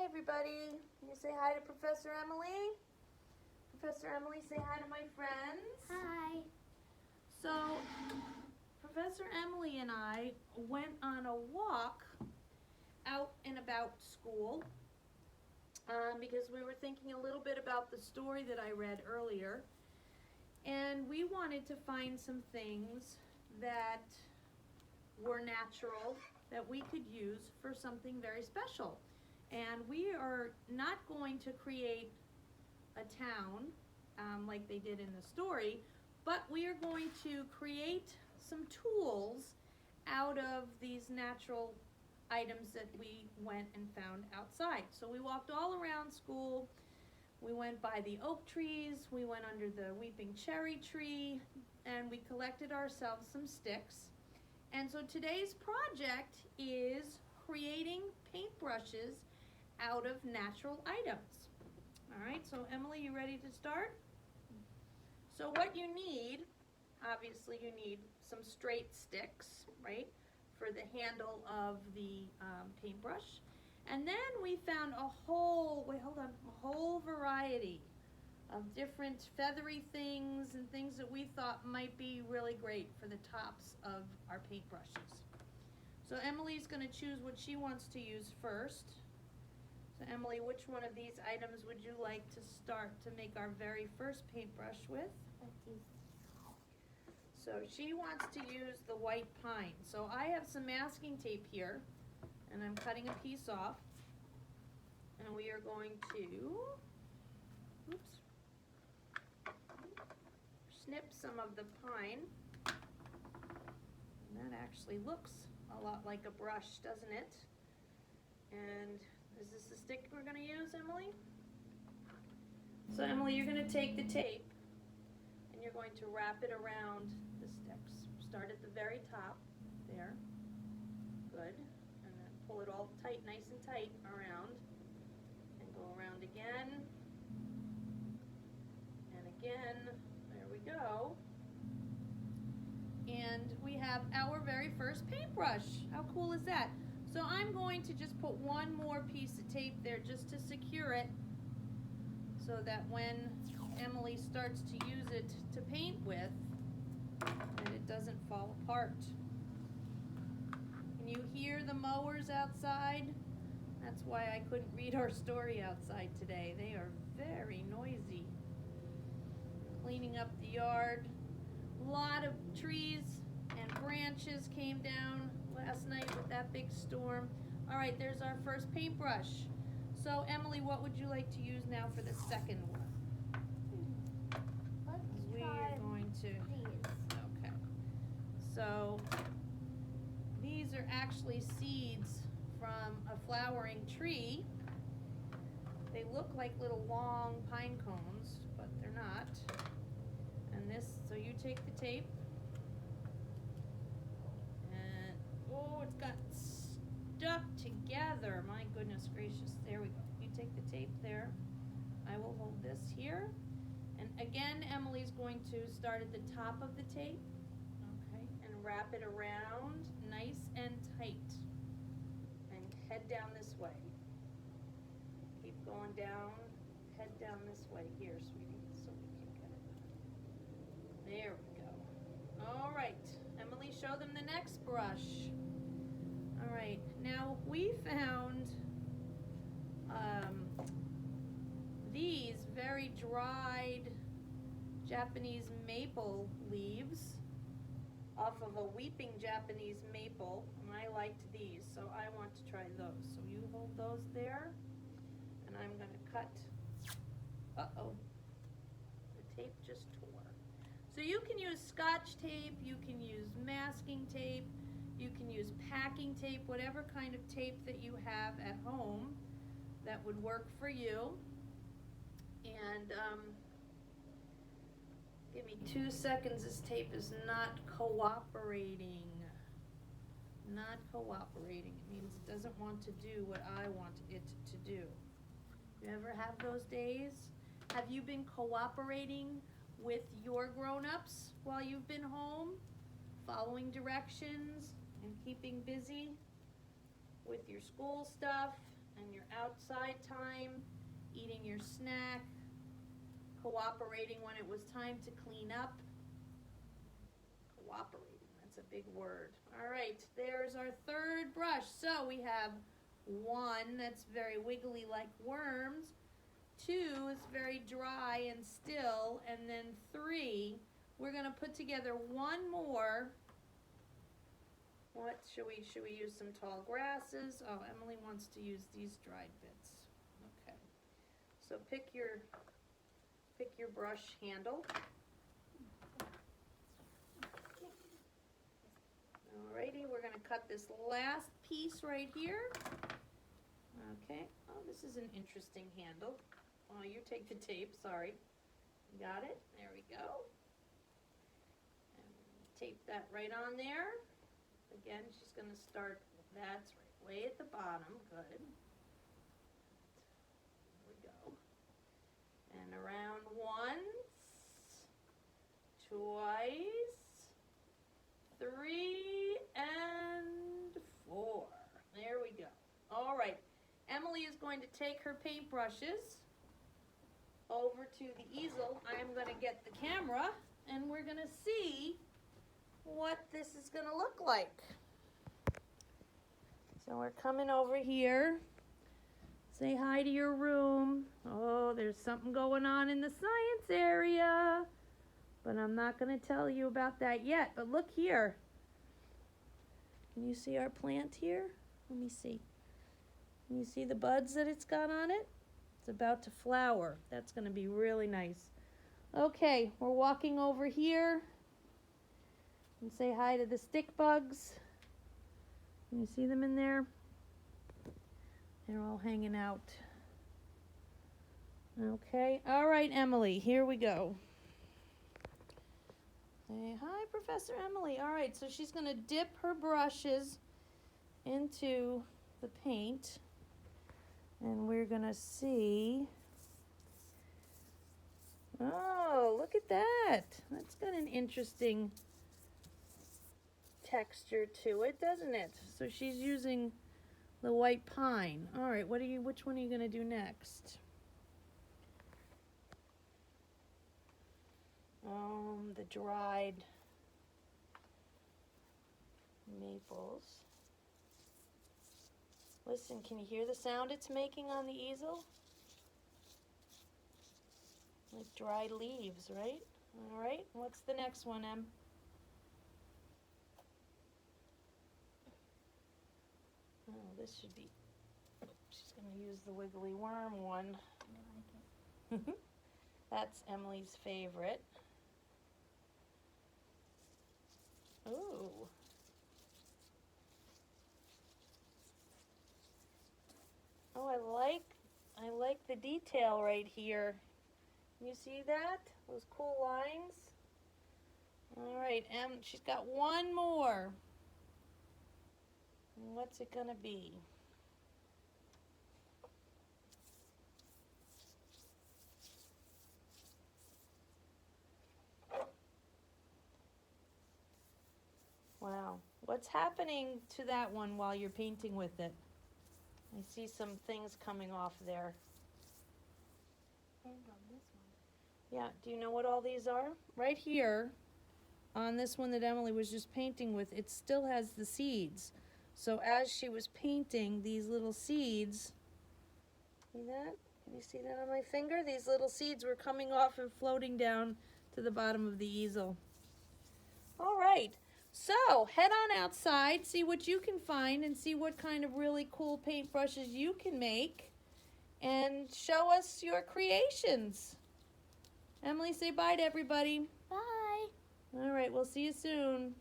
Hi, everybody. Can you say hi to Professor Emily? Professor Emily, say hi to my friends. Hi. So, Professor Emily and I went on a walk out and about school because we were thinking a little bit about the story that I read earlier. And we wanted to find some things that were natural that we could use for something very special. And we are not going to create a town like they did in the story, but we are going to create some tools out of these natural items that we went and found outside. So we walked all around school. We went by the oak trees, we went under the weeping cherry tree, and we collected ourselves some sticks. And so today's project is creating paintbrushes out of natural items. All right, so Emily, you ready to start? So what you need, obviously you need some straight sticks, right, for the handle of the paintbrush. And then we found a whole variety of different feathery things and things that we thought might be really great for the tops of our paintbrushes. So Emily's going to choose what she wants to use first. So Emily, which one of these items would you like to start to make our very first paintbrush with? So she wants to use the white pine. So I have some masking tape here, and I'm cutting a piece off. And we are going to, snip some of the pine. And that actually looks a lot like a brush, doesn't it? And is this the stick we're going to use, Emily? So Emily, you're going to take the tape and you're going to wrap it around the sticks. Start at the very top, there. Good. And then pull it all tight, nice and tight around. And go around again. And again. There we go. And we have our very first paintbrush. How cool is that? So I'm going to just put one more piece of tape there just to secure it so that when Emily starts to use it to paint with, that it doesn't fall apart. Can you hear the mowers outside? That's why I couldn't read our story outside today. They are very noisy. Cleaning up the yard. A lot of trees and branches came down last night with that big storm. All right, there's our first paintbrush. So Emily, what would you like to use now for the second one? Let's we try are going to these. Okay. So these are actually seeds from a flowering tree. They look like little long pine cones, but they're not. And this, so you take the tape, and oh, it's got stuck together. My goodness gracious. There we go. You take the tape there. I will hold this here. And again, Emily's going to start at the top of the tape, okay, and wrap it around nice and tight. And head down this way. Keep going down, head down this way here, sweetie, so we can get it. There we go. All right, Emily, show them the next brush. All right, now we found these very dried Japanese maple leaves off of a weeping Japanese maple, and I liked these, so I want to try those. So you hold those there, and I'm going to cut. Uh-oh, the tape just tore. So you can use Scotch tape, you can use masking tape, you can use packing tape, whatever kind of tape that you have at home that would work for you. And give me 2 seconds, this tape is not cooperating. Not cooperating. It means it doesn't want to do what I want it to do. You ever have those days? Have you been cooperating with your grown-ups while you've been home? Following directions and keeping busy with your school stuff and your outside time, eating your snack, cooperating when it was time to clean up. Cooperating, that's a big word. All right, there's our third brush. So we have 1 that's very wiggly like worms, 2 is very dry and still, and then 3, we're going to put together 1 more. What should we use some tall grasses? Oh, Emily wants to use these dried bits. Okay. So pick your brush handle. Alrighty, we're going to cut this last piece right here. Okay. Oh, this is an interesting handle. Oh, you take the tape, sorry. Got it? There we go. And tape that right on there. Again, she's going to start, that's right, way at the bottom. Good. There we go. And around once, twice, 3, and 4. There we go. All right. Emily is going to take her paintbrushes over to the easel. I'm going to get the camera, and we're going to see what this is going to look like. So we're coming over here. Say hi to your room. Oh, there's something going on in the science area, but I'm not going to tell you about that yet. But look here. Can you see our plant here? Let me see. Can you see the buds that it's got on it? It's about to flower. That's going to be really nice. Okay, we're walking over here. And say hi to the stick bugs. Can you see them in there? They're all hanging out. Okay, all right, Emily, here we go. Say hi, Professor Emily. All right, so she's going to dip her brushes into the paint. And we're going to see. Oh, look at that. That's got an interesting texture to it, doesn't it? So she's using the white pine. All right, which one are you going to do next? The dried maples. Listen, can you hear the sound it's making on the easel? Like dried leaves, right? All right, what's the next one, Em? Oh, this should be, she's going to use the wiggly worm one. I like it. That's Emily's favorite. Ooh. Oh, I like the detail right here. You see that? Those cool lines? All right, she's got one more. What's it gonna be? Wow, what's happening to that one while you're painting with it? I see some things coming off there. And on this one. Yeah, do you know what all these are? Right here, on this one that Emily was just painting with, it still has the seeds. So as she was painting, these little seeds, see that? Can you see that on my finger? These little seeds were coming off and floating down to the bottom of the easel. All right, so head on outside, see what you can find, and see what kind of really cool paintbrushes you can make, and show us your creations. Emily, say bye to everybody. Bye. All right, we'll see you soon.